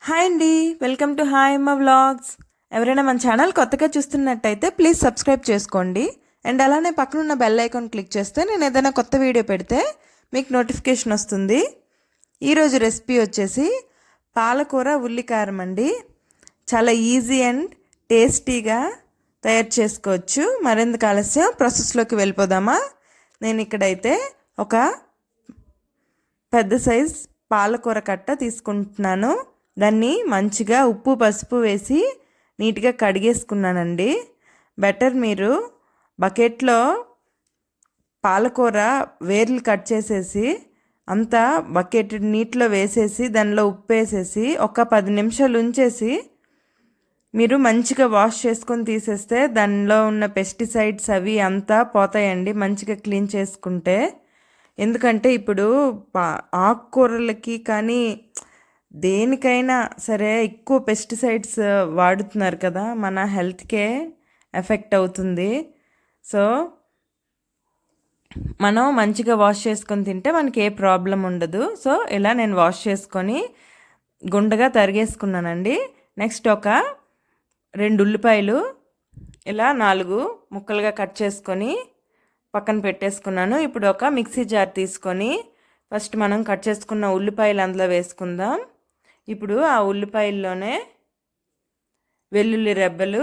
Hi అండి, welcome to hi అమ్మ vlogs. ఎవరైనా మన ఛానల్ కొత్తగా చూస్తున్నట్టయితే ప్లీజ్ సబ్స్క్రైబ్ చేసుకోండి. అండ్ అలానే పక్కనున్న బెల్ ఐకాన్ క్లిక్ చేస్తే నేను ఏదైనా కొత్త వీడియో పెడితే మీకు నోటిఫికేషన్ వస్తుంది. ఈరోజు రెసిపీ వచ్చేసి పాలకూర ఉల్లికారం అండి. చాలా ఈజీ అండ్ టేస్టీగా తయారు చేసుకోవచ్చు. మరెందుకు ఆలస్యం, ప్రాసెస్లోకి వెళ్ళిపోదామా. నేను ఇక్కడైతే ఒక పెద్ద సైజ్ పాలకూర కట్ట తీసుకుంటున్నాను. దాన్ని మంచిగా ఉప్పు పసుపు వేసి నీట్గా కడిగేసుకున్నానండి. బెటర్ మీరు బకెట్లో పాలకూర వేర్లు కట్ చేసేసి అంతా బకెట్ నీటిలో వేసేసి దానిలో ఉప్పు వేసేసి ఒక 10 నిమిషాలు ఉంచేసి మీరు మంచిగా వాష్ చేసుకొని తీసేస్తే దానిలో ఉన్న పెస్టిసైడ్స్ అవి అంతా పోతాయండి, మంచిగా క్లీన్ చేసుకుంటే. ఎందుకంటే ఇప్పుడు ఆకుకూరలకి కానీ దేనికైనా సరే ఎక్కువ పెస్టిసైడ్స్ వాడుతున్నారు కదా, మన హెల్త్కే ఎఫెక్ట్ అవుతుంది. సో మనం మంచిగా వాష్ చేసుకొని తింటే మనకి ఏ ప్రాబ్లం ఉండదు. సో ఇలా నేను వాష్ చేసుకొని గుండగా తరిగేసుకున్నానండి. నెక్స్ట్ ఒక 2 ఉల్లిపాయలు ఇలా 4 ముక్కలుగా కట్ చేసుకొని పక్కన పెట్టేసుకున్నాను. ఇప్పుడు ఒక మిక్సీ జార్ తీసుకొని ఫస్ట్ మనం కట్ చేసుకున్న ఉల్లిపాయలు అందులో వేసుకుందాం. ఇప్పుడు ఆ ఉల్లిపాయల్లోనే వెల్లుల్లి రెబ్బలు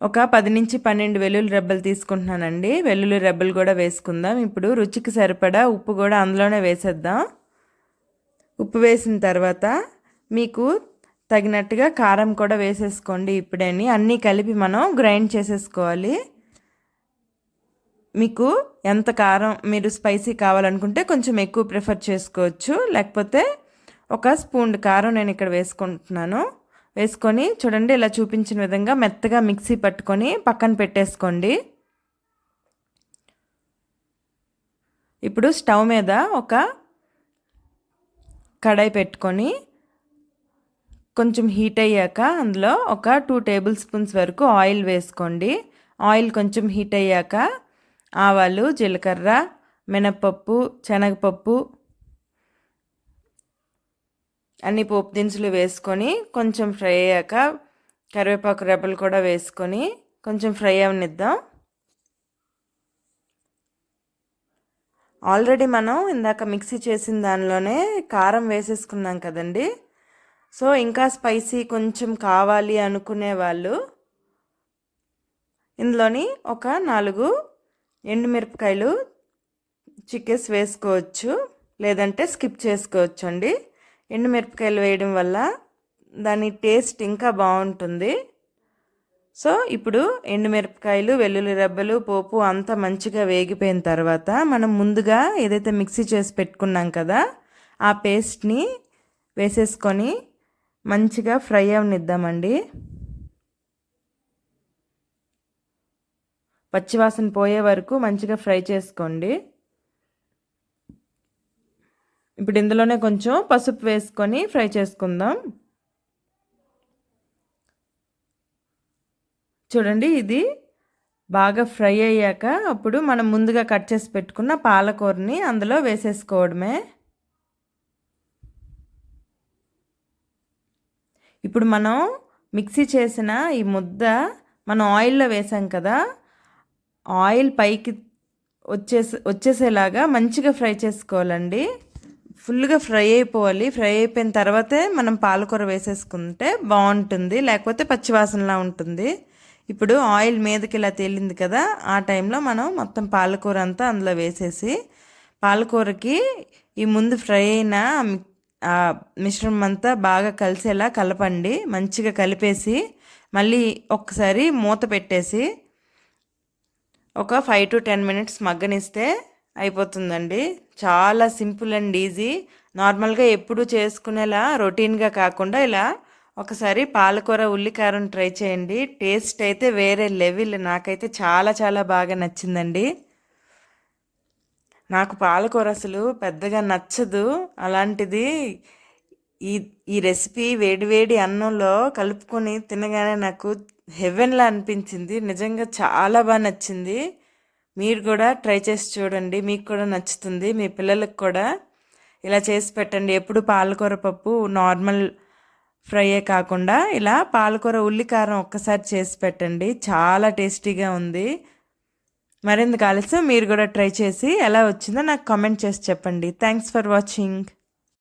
ఒక 10 నుంచి 12 వెల్లుల్లి రెబ్బలు తీసుకుంటున్నానండి. వెల్లుల్లి రెబ్బలు కూడా వేసుకుందాం. ఇప్పుడు రుచికి సరిపడా ఉప్పు కూడా అందులోనే వేసేద్దాం. ఉప్పు వేసిన తర్వాత మీకు తగినట్టుగా కారం కూడా వేసేసుకోండి. ఇప్పుడేని అన్నీ కలిపి మనం గ్రైండ్ చేసేసుకోవాలి. మీకు ఎంత కారం మీరు స్పైసీ కావాలనుకుంటే కొంచెం ఎక్కువ ప్రిఫర్ చేసుకోవచ్చు. లేకపోతే ఒక స్పూన్ కారం నేను ఇక్కడ వేసుకుంటున్నాను. వేసుకొని చూడండి, ఇలా చూపించిన విధంగా మెత్తగా మిక్సీ పట్టుకొని పక్కన పెట్టేసుకోండి. ఇప్పుడు స్టవ్ మీద ఒక కడాయి పెట్టుకొని కొంచెం హీట్ అయ్యాక అందులో ఒక 2 టేబుల్ స్పూన్స్ వరకు ఆయిల్ వేసుకోండి. ఆయిల్ కొంచెం హీట్ అయ్యాక ఆవాలు, జీలకర్ర, మినప్పప్పు, శనగపప్పు అన్ని పోపు దినుసులు వేసుకొని కొంచెం ఫ్రై అయ్యాక కరివేపాకు రెబ్బలు కూడా వేసుకొని కొంచెం ఫ్రై అవనిద్దాం. ఆల్రెడీ మనం ఇందాక మిక్సీ చేసిన దానిలోనే కారం వేసేసుకున్నాం కదండి. సో ఇంకా స్పైసీ కొంచెం కావాలి అనుకునే వాళ్ళు ఇందులోని ఒక 4 ఎండుమిరపకాయలు చిక్కేసి వేసుకోవచ్చు, లేదంటే స్కిప్ చేసుకోవచ్చు అండి. ఎండుమిరపకాయలు వేయడం వల్ల దాని టేస్ట్ ఇంకా బాగుంటుంది. సో ఇప్పుడు ఎండుమిరపకాయలు, వెల్లుల్లి రెబ్బలు, పోపు అంతా మంచిగా వేగిపోయిన తర్వాత మనం ముందుగా ఏదైతే మిక్సీ చేసి పెట్టుకున్నాం కదా ఆ పేస్ట్ని వేసేసుకొని మంచిగా ఫ్రై అవనిద్దామండి. పచ్చివాసన పోయే వరకు మంచిగా ఫ్రై చేసుకోండి. ఇప్పుడు ఇందులోనే కొంచెం పసుపు వేసుకొని ఫ్రై చేసుకుందాం. చూడండి, ఇది బాగా ఫ్రై అయ్యాక అప్పుడు మనం ముందుగా కట్ చేసి పెట్టుకున్న పాలకూరని అందులో వేసేసుకోవడమే. ఇప్పుడు మనం మిక్సీ చేసిన ఈ ముద్ద మనం ఆయిల్లో వేసాం కదా, ఆయిల్ పైకి వచ్చేసేలాగా మంచిగా ఫ్రై చేసుకోవాలండి. ఫుల్గా ఫ్రై అయిపోవాలి. ఫ్రై అయిపోయిన తర్వాతే మనం పాలకూర వేసేసుకుంటే బాగుంటుంది, లేకపోతే పచ్చివాసనలా ఉంటుంది. ఇప్పుడు ఆయిల్ మీదకి ఇలా తేలింది కదా, ఆ టైంలో మనం మొత్తం పాలకూర అంతా అందులో వేసేసి పాలకూరకి ఈ ముందు ఫ్రై అయిన మిశ్రమం అంతా బాగా కలిసేలా కలపండి. మంచిగా కలిపేసి మళ్ళీ ఒక్కసారి మూత పెట్టేసి ఒక 5 to 10 మినిట్స్ మగ్గనిస్తే అయిపోతుందండి. చాలా సింపుల్ అండ్ ఈజీ. నార్మల్గా ఎప్పుడు చేసుకునేలా రొటీన్గా కాకుండా ఇలా ఒకసారి పాలకూర ఉల్లికారం ట్రై చేయండి. టేస్ట్ అయితే వేరే లెవెల్. నాకైతే చాలా చాలా బాగా నచ్చిందండి. నాకు పాలకూర అసలు పెద్దగా నచ్చదు. అలాంటిది ఈ ఈ రెసిపీ వేడివేడి అన్నంలో కలుపుకొని తినగానే నాకు హెవెన్లా అనిపించింది. నిజంగా చాలా బాగా నచ్చింది. మీరు కూడా ట్రై చేసి చూడండి, మీకు కూడా నచ్చుతుంది, మీ పిల్లలకు కూడా. ఇలా చేసి పెట్టండి. ఎప్పుడు పాలకూర పప్పు నార్మల్ ఫ్రైయే కాకుండా ఇలా పాలకూర ఉల్లికారం ఒక్కసారి చేసి పెట్టండి. చాలా టేస్టీగా ఉంది. మరింత ఆలస్యం మీరు కూడా ట్రై చేసి ఎలా వచ్చిందో నాకు కామెంట్ చేసి చెప్పండి. Thanks for watching.